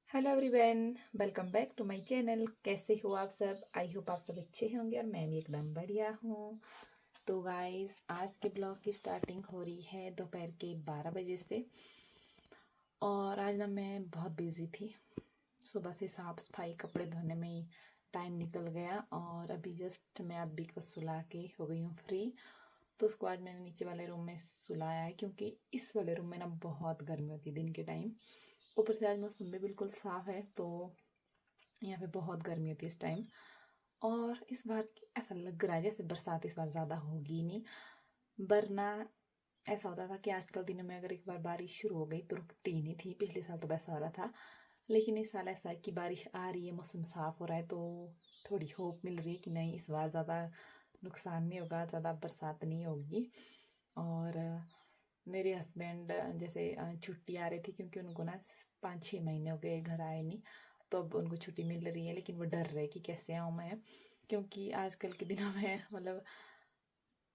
Hello everyone, welcome back to my channel. कैसे हो आप सब? आई होप आप सब अच्छे होंगे और मैं भी एकदम बढ़िया हूँ। तो गाइस, आज के ब्लॉग की स्टार्टिंग हो रही है दोपहर के 12 बजे से। और आज ना मैं बहुत बिजी थी। सुबह से साफ सफाई कपड़े धोने में ही टाइम निकल गया और अभी जस्ट मैं अभी को सुला के हो गई हूँ फ्री। तो उसको आज मैंने नीचे वाले रूम में सुलाया है क्योंकि इस वाले रूम में ना बहुत गर्मी होती है दिन के टाइम। ऊपर से आज मौसम भी बिल्कुल साफ़ है तो यहाँ पे बहुत गर्मी होती है इस टाइम। और इस बार ऐसा लग रहा है जैसे बरसात इस बार ज़्यादा होगी नहीं, वरना ऐसा होता था कि आजकल दिनों में अगर एक बार बारिश शुरू हो गई तो रुकती ही नहीं थी। पिछले साल तो वैसा हो रहा था, लेकिन इस साल ऐसा है कि बारिश आ रही है, मौसम साफ़ हो रहा है, तो थोड़ी होप मिल रही है कि नहीं इस बार ज़्यादा नुकसान नहीं होगा, ज़्यादा बरसात नहीं होगी। और मेरे हस्बैंड जैसे छुट्टी आ रही थी क्योंकि उनको ना 5-6 महीने हो गए घर आए नहीं, तो अब उनको छुट्टी मिल रही है, लेकिन वो डर रहे कि कैसे आऊँ मैं, क्योंकि आजकल के दिनों में मतलब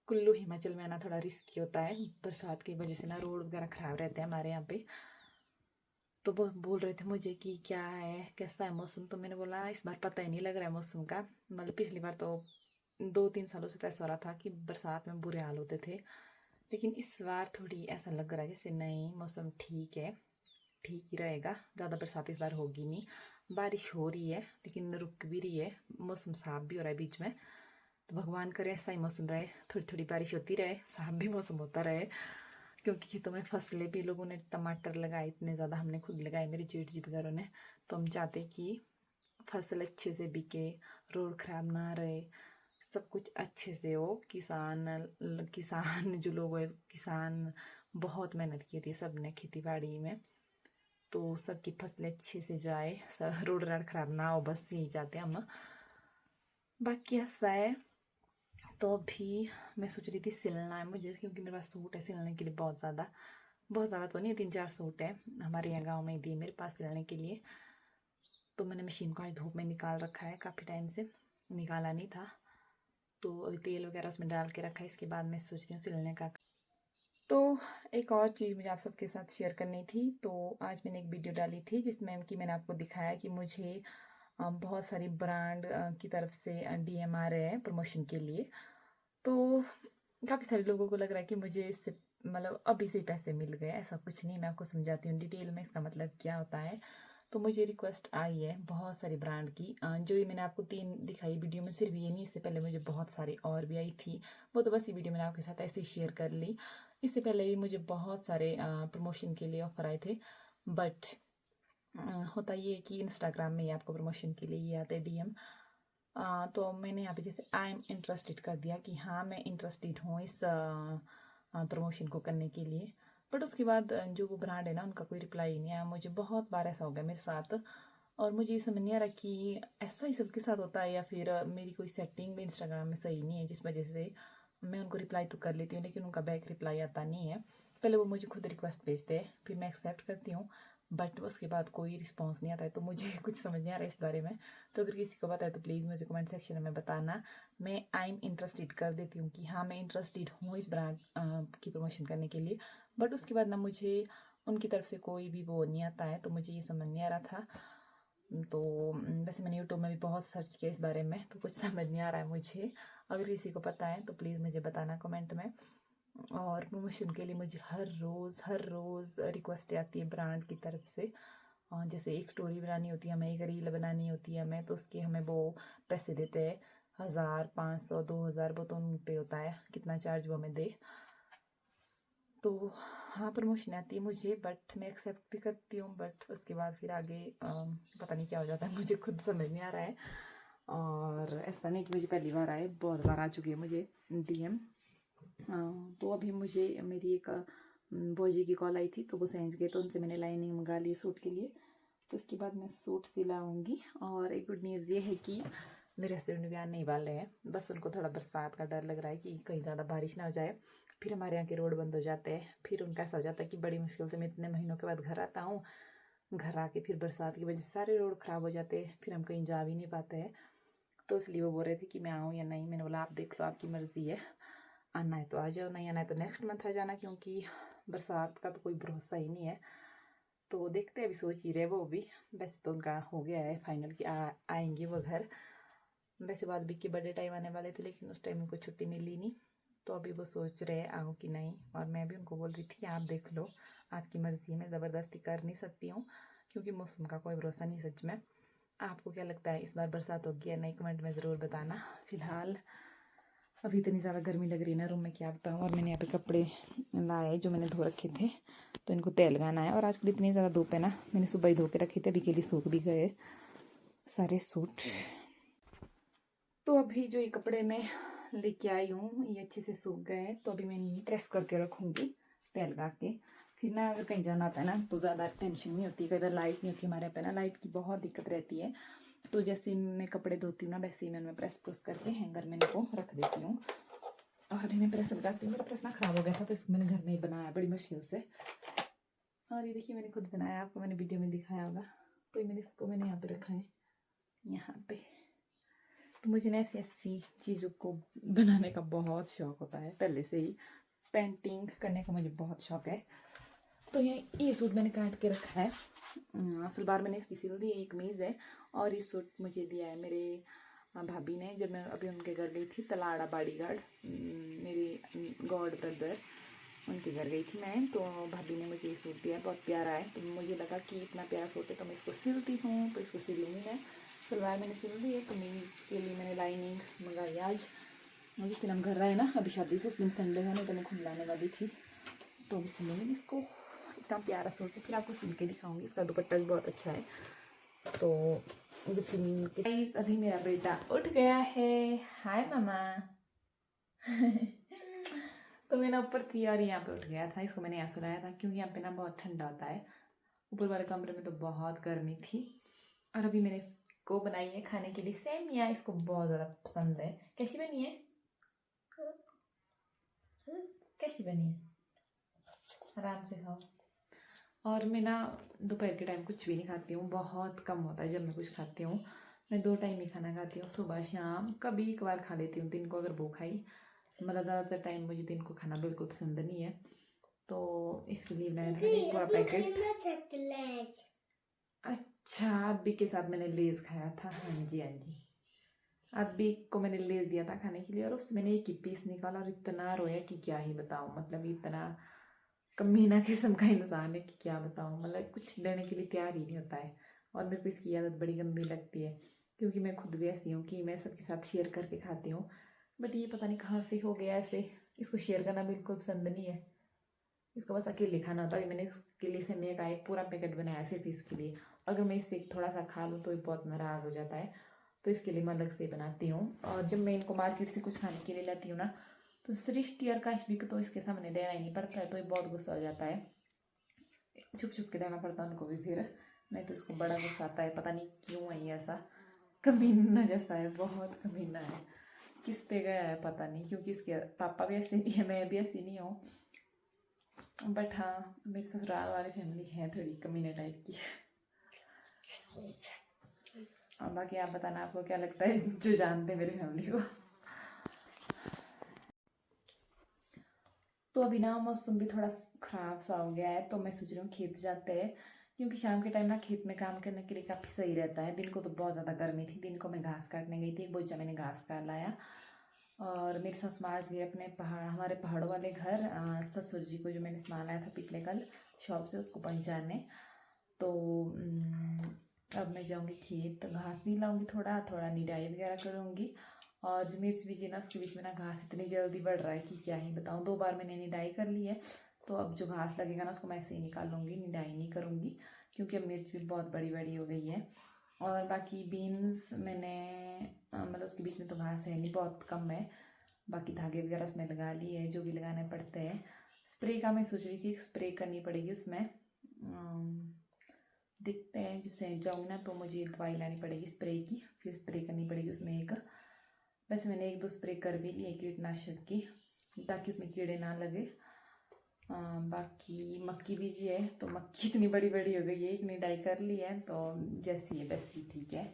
कुल्लू हिमाचल में आना थोड़ा रिस्की होता है। बरसात की वजह से ना रोड वगैरह ख़राब रहते हैं हमारे यहाँ पे। तो वो बोल रहे थे मुझे कि क्या है, कैसा है मौसम। तो मैंने बोला इस बार पता ही नहीं लग रहा है मौसम का। मतलब पिछली बार तो 2-3 सालों से तो ऐसा हो रहा था कि बरसात में बुरे हाल होते थे, लेकिन इस बार थोड़ी ऐसा लग रहा है जैसे नहीं, मौसम ठीक है, ठीक ही रहेगा, ज़्यादा बरसात इस बार होगी नहीं। बारिश हो रही है लेकिन रुक भी रही है, मौसम साफ भी हो रहा है बीच में। तो भगवान करे ऐसा ही मौसम रहे, थोड़ी थोड़ी बारिश होती रहे, साफ भी मौसम होता रहे। क्योंकि खेतों में फसलें भी लोगों ने टमाटर लगाए इतने ज़्यादा, हमने खुद लगाए, मेरे जेठ जी वगैरह ने। तो हम चाहते कि फसल अच्छे से बिके, रोड खराब ना रहे, सब कुछ अच्छे से हो। किसान जो लोग हैं, किसान बहुत मेहनत की थी सब ने खेती बाड़ी में, तो सबकी फसलें अच्छे से जाए, सब रोड राड खराब ना हो, बस यही चाहते हैं हम। बाकी ऐसा है। तो अभी मैं सोच रही थी सिलना है मुझे, क्योंकि मेरे पास सूट है सिलने के लिए बहुत ज़्यादा तो नहीं, 3-4 सूट है, हमारे यहाँ गाँव में ही दिए मेरे पास सिलने के लिए। तो मैंने मशीन को आज धूप में निकाल रखा है, काफ़ी टाइम से निकाला नहीं था, तो अभी तेल वगैरह उसमें डाल के रखा है। इसके बाद मैं सोच रही हूँ सिलने का। तो एक और चीज़ मुझे आप सबके साथ शेयर करनी थी। तो आज मैंने एक वीडियो डाली थी जिसमें कि मैंने आपको दिखाया कि मुझे बहुत सारी ब्रांड की तरफ से डीएम आ रहे हैं प्रमोशन के लिए। तो काफ़ी सारे लोगों को लग रहा है कि मुझे इससे मतलब अभी से ही पैसे मिल गए। ऐसा कुछ नहीं, मैं आपको समझाती हूँ डिटेल में इसका मतलब क्या होता है। तो मुझे रिक्वेस्ट आई है बहुत सारी ब्रांड की, जो ये मैंने आपको 3 दिखाई वीडियो में, सिर्फ ये नहीं, इससे पहले मुझे बहुत सारी और भी आई थी। वो तो बस ये वीडियो मैंने आपके साथ ऐसे ही शेयर कर ली। इससे पहले भी मुझे बहुत सारे प्रमोशन के लिए ऑफर आए थे, बट होता ये है कि इंस्टाग्राम में ही आपको प्रमोशन के लिए ये आते हैं डीएम। तो मैंने यहाँ पे जैसे आई एम इंटरेस्टेड कर दिया कि हाँ मैं इंटरेस्टेड हूँ इस प्रमोशन को करने के लिए। बट उसके बाद जो वो ब्रांड है ना, उनका कोई रिप्लाई नहीं आया मुझे। बहुत बार ऐसा हो गया मेरे साथ, और मुझे ये समझ नहीं आ रहा कि ऐसा ही सबके साथ होता है या फिर मेरी कोई सेटिंग इंस्टाग्राम में सही नहीं है, जिस वजह से मैं उनको रिप्लाई तो कर लेती हूँ लेकिन उनका बैक रिप्लाई आता नहीं है। पहले वो मुझे खुद रिक्वेस्ट भेजते हैं, फिर मैं एक्सेप्ट करती हूँ, बट उसके बाद कोई रिस्पॉन्स नहीं आता है। तो मुझे कुछ समझ नहीं आ रहा है इस बारे में। तो अगर किसी को पता है तो प्लीज़ मुझे कमेंट सेक्शन में बताना। मैं आई एम इंटरेस्टेड कर देती हूँ कि हाँ मैं इंटरेस्टेड हूँ इस ब्रांड की प्रमोशन करने के लिए, बट उसके बाद ना मुझे उनकी तरफ से कोई भी वो नहीं आता है, तो मुझे ये समझ नहीं आ रहा था। तो वैसे मैंने यूट्यूब में भी बहुत सर्च किया इस बारे में, तो कुछ समझ नहीं आ रहा है मुझे। अगर किसी को पता है तो प्लीज़ मुझे बताना कमेंट में। और प्रमोशन के लिए मुझे हर रोज़ रिक्वेस्ट आती है ब्रांड की तरफ से। जैसे एक स्टोरी बनानी होती है हमें, एक रील बनानी होती है हमें, तो उसके हमें वो पैसे देते हैं, 1,000, 500, 2,000, वो तो उन पे होता है कितना चार्ज वो हमें दे। तो हाँ प्रमोशन आती है मुझे, बट मैं एक्सेप्ट भी करती हूँ, बट उसके बाद फिर आगे पता नहीं क्या हो जाता है, मुझे खुद समझ नहीं आ रहा है। और ऐसा नहीं कि मुझे पहली बार आए, बहुत बार आ चुकी है मुझे डीएम। तो अभी मुझे मेरी एक भौजी की कॉल आई थी, तो वो सेंच गए, तो उनसे मैंने लाइनिंग मंगा ली सूट के लिए। तो इसके बाद मैं सूट सिलाऊंगी। और एक गुड न्यूज़ ये है कि मेरे हस्बैंड भी आने ही वाले हैं, बस उनको थोड़ा बरसात का डर लग रहा है कि कहीं ज़्यादा बारिश ना हो जाए, फिर हमारे यहाँ के रोड बंद हो जाते हैं। फिर उनका ऐसा हो जाता है कि बड़ी मुश्किल से मैं इतने महीनों के बाद घर आता हूँ, घर आके फिर बरसात की वजह से सारे रोड ख़राब हो जाते हैं, फिर हम कहीं जा भी नहीं पाते हैं। तो इसलिए वो बोल रहे थे कि मैं आऊँ या नहीं। मैंने बोला आप देख लो, आपकी मर्ज़ी है, आना है तो आ जाओ, नहीं आना है तो नेक्स्ट मंथ आ जाना, क्योंकि बरसात का तो कोई भरोसा ही नहीं है। तो देखते हैं, अभी सोच ही रहे वो भी। वैसे तो उनका हो गया है फाइनल कि आएंगे वो घर। वैसे बाद भी के बर्थडे टाइम आने वाले थे, लेकिन उस टाइम उनको छुट्टी मिली नहीं। तो अभी वो सोच रहे आओ कि नहीं। और मैं भी उनको बोल रही थी कि आप देख लो, आपकी मर्ज़ी है, मैं ज़बरदस्ती कर नहीं सकती हूँ, क्योंकि मौसम का कोई भरोसा नहीं सच में। आपको क्या लगता है इस बार बरसात होगी या नहीं, कमेंट में ज़रूर बताना। फ़िलहाल अभी इतनी ज़्यादा गर्मी लग रही है ना रूम में, क्या बताऊँ। और मैंने यहाँ पे कपड़े लाए जो मैंने धो रखे थे, तो इनको तय लगाना है। और आजकल इतनी ज़्यादा धूप है ना, मैंने सुबह ही धो के रखे थे, अभी के लिए सूख भी गए सारे सूट। तो अभी जो ये कपड़े मैं लेके आई हूँ ये अच्छे से सूख गए, तो अभी मैं प्रेस करके रखूँगी तय लगा के। फिर ना अगर कहीं जाना होता है ना तो ज़्यादा टेंशन नहीं होती। कई बार लाइट नहीं होती हमारे यहाँ पे ना, लाइट की बहुत दिक्कत रहती है। तो जैसे मैं कपड़े धोती हूँ ना, वैसे ही मैं प्रेस प्रेस करके हैंगर में इनको रख देती हूँ। और अभी मैं प्रेस लगाती हूँ। मेरा प्रेस ना ख़राब हो गया था, तो इसको मैंने घर में ही बनाया बड़ी मुश्किल से। और ये देखिए मैंने खुद बनाया, आपको मैंने वीडियो में दिखाया होगा। तो मैंने यहाँ पे रखा है, यहाँ पे। तो मुझे ना ऐसी ऐसी चीज़ों को बनाने का बहुत शौक होता है पहले से ही। पेंटिंग करने का मुझे बहुत शौक है। तो ये सूट मैंने काट के रखा है। सलवार मैंने इसकी सिल दी है, एक कमीज़ है। और ये सूट मुझे दिया है मेरे भाभी ने, जब मैं अभी उनके घर गई थी, तलाड़ा बॉडीगार्ड, मेरी गॉड ब्रदर, उनके घर गई थी मैं। तो भाभी ने मुझे ये सूट दिया, बहुत प्यारा है। तो मुझे लगा कि इतना प्यारा सूट है तो मैं इसको सिलती हूँ, तो इसको सिलूँगी मैं। सलवार मैंने सिल दी है, कमीज़ के लिए मैंने लाइनिंग मंगाई आज। जिस दिन हम घर आए ना अभी शादी से, उस दिन संडे है ना, तो मैं खुद लाने वाली थी। तो अभी सिलूँगी इसको। इतना प्यारा सूट है, फिर आपको सिल के दिखाऊँगी। इसका दुपट्टा भी बहुत अच्छा है। तो जब सिल के गाइस, अभी मेरा बेटा उठ गया है। हाय मामा। तो मैं ना ऊपर थी और यहाँ पे उठ गया था। इसको मैंने यहाँ सुलाया था, क्योंकि यहाँ पे ना बहुत ठंडा होता है। ऊपर वाले कमरे में तो बहुत गर्मी थी। और अभी मैंने इसको बनाई है खाने के लिए सेमिया। इसको बहुत ज़्यादा पसंद है। कैसी बनी है? कैसी बनी है? आराम से खाओ। और मैं ना दोपहर के टाइम कुछ भी नहीं खाती हूँ, बहुत कम होता है जब मैं कुछ खाती हूँ। मैं 2 टाइम ही खाना खाती हूँ, सुबह शाम। कभी एक बार खा लेती हूँ दिन को अगर भूख आई। मतलब ज़्यादातर टाइम मुझे दिन को खाना बिल्कुल पसंद नहीं है। तो इसके लिए बनाया था एक पूरा पैकेट। अच्छा, अब्बी के साथ मैंने लेज़ खाया था। हाँ जी, हाँ जी। अब्बी को मैंने लेज़ दिया था खाने के लिए, और उससे मैंने एक ही पीस निकाला और इतना रोया कि क्या ही बताऊँ। मतलब इतना कमीना किस्म का इंसान है कि क्या बताऊँ। मतलब कुछ लेने के लिए तैयार ही नहीं होता है। और मेरे को इसकी आदत बड़ी गंदी लगती है, क्योंकि मैं खुद भी ऐसी हूँ कि मैं सबके साथ शेयर करके खाती हूँ। बट ये पता नहीं कहाँ से हो गया ऐसे। इसको शेयर करना बिल्कुल पसंद नहीं है। इसको बस अकेले खाना होता है। मैंने इसके लिए सेमिया का एक पूरा पैकेट बनाया सिर्फ इसके लिए। अगर मैं इससे थोड़ा सा खा लूँ तो ये बहुत नाराज़ हो जाता है। तो इसके लिए मैं अलग से बनाती हूँ। और जब मैं इनको मार्केट से कुछ खाने के लिए लाती हूँ ना, तो सृष्टि और काशवी को तो इसके सामने देना ही नहीं पड़ता है, तो ये बहुत गुस्सा हो जाता है। छुप छुप के देना पड़ता है उनको भी फिर, नहीं तो इसको बड़ा गुस्सा आता है। पता नहीं क्यों है ऐसा, कमीना जैसा है, बहुत कमीना है। किस पे गया है पता नहीं, क्योंकि इसके पापा भी ऐसे नहीं है, मैं भी ऐसी नहीं हूँ। बट हाँ, मेरी ससुराल वाली फैमिली है थोड़ी कमीने टाइप की। और बाकी आप बताना, आपको क्या लगता है जो जानते हैं मेरी फैमिली को। तो अभी ना मौसम भी थोड़ा ख़राब सा हो गया है, तो मैं सोच रही हूँ खेत जाते हैं, क्योंकि शाम के टाइम ना खेत में काम करने के लिए काफ़ी सही रहता है। दिन को तो बहुत ज़्यादा गर्मी थी। दिन को मैं घास काटने गई थी, एक बोझा मैंने घास काट लाया। और मेरी सासु माँ आज गई अपने हमारे पहाड़ों वाले घर, ससुर जी को जो मैंने सामान लाया था पिछले कल शॉप से, उसको पहुँचाने। तो अब मैं जाऊँगी खेत, घास भी लाऊँगी, थोड़ा थोड़ा निराई वगैरह करूँगी। और जो मिर्च बीजी ना, उसके बीच में ना घास इतनी जल्दी बढ़ रहा है कि क्या ही बताऊँ। 2 बार मैंने निराई कर ली है, तो अब जो घास लगेगा ना उसको मैं ऐसे ही निकाल लूँगी, निराई नहीं करूँगी, क्योंकि अब मिर्च भी बहुत बड़ी बड़ी हो गई है। और बाकी बीन्स मैंने मतलब उसके बीच में तो घास है नहीं, बहुत कम है। बाकी धागे वगैरह उसमें लगा लिए है, जो भी लगाने पड़ते हैं। स्प्रे का मैं सोच रही थी स्प्रे करनी पड़ेगी उसमें। देखते हैं, जब से जाऊँगी ना तो मुझे दवाई लानी पड़ेगी स्प्रे की, फिर स्प्रे करनी पड़ेगी उसमें एक। वैसे मैंने 1-2 स्प्रे कर भी लिए कीटनाशक की, ताकि उसमें कीड़े ना लगे। बाकी मक्की बीजी है, तो मक्की इतनी बड़ी बड़ी हो गई है, एक निडाई कर ली है, तो जैसी है वैसी ठीक है।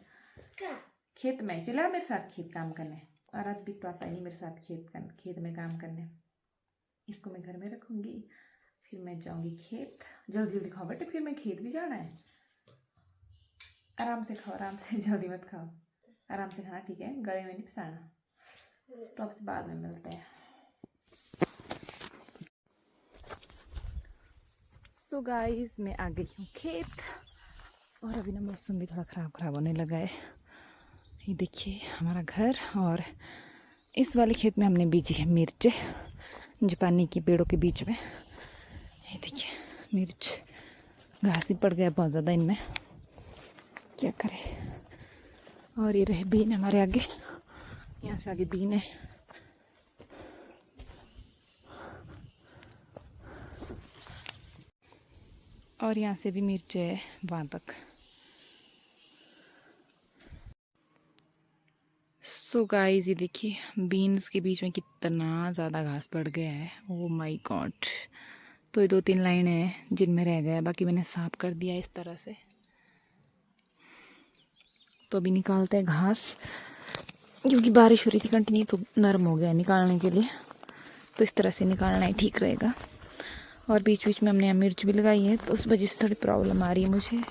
खेत में चला मेरे साथ खेत काम करने, और आज भी तो आता ही नहीं मेरे साथ खेत में काम करने। इसको मैं घर में रखूँगी, फिर मैं जाऊंगी खेत। जल्दी जल्दी खाओ बेटे, फिर मैं खेत भी जाना है। आराम से खाओ, आराम से, जल्दी मत खाओ, आराम से खाना, ठीक है? गले में नहीं फंसाना। तो आपसे बाद में मिलते हैं। सो गाइस, मैं आ गई हूँ खेत और अभी ना मौसम भी थोड़ा ख़राब होने लगा है। ये देखिए हमारा घर, और इस वाले खेत में हमने बीजी है मिर्च, जापानी की पेड़ों के बीच में। ये देखिए मिर्च, घास भी पड़ गया बहुत ज़्यादा इनमें, क्या करें। और ये रहे बीन हमारे आगे, यहाँ से आगे बीन है। और यहाँ से भी मिर्च है वहाँ तक। सो गाइस, ये देखिए बीन्स के बीच में कितना ज़्यादा घास पड़ गया है। Oh my God. तो ये 2-3 लाइनें हैं जिनमें रह गया है, बाकी मैंने साफ कर दिया इस तरह से। तो अभी निकालते हैं घास, क्योंकि बारिश हो रही थी कंटिन्यू, तो नरम हो गया निकालने के लिए। तो इस तरह से निकालना ही ठीक रहेगा। और बीच बीच में हमने यहाँ मिर्च भी लगाई है, तो उस वजह से थोड़ी प्रॉब्लम आ रही है मुझे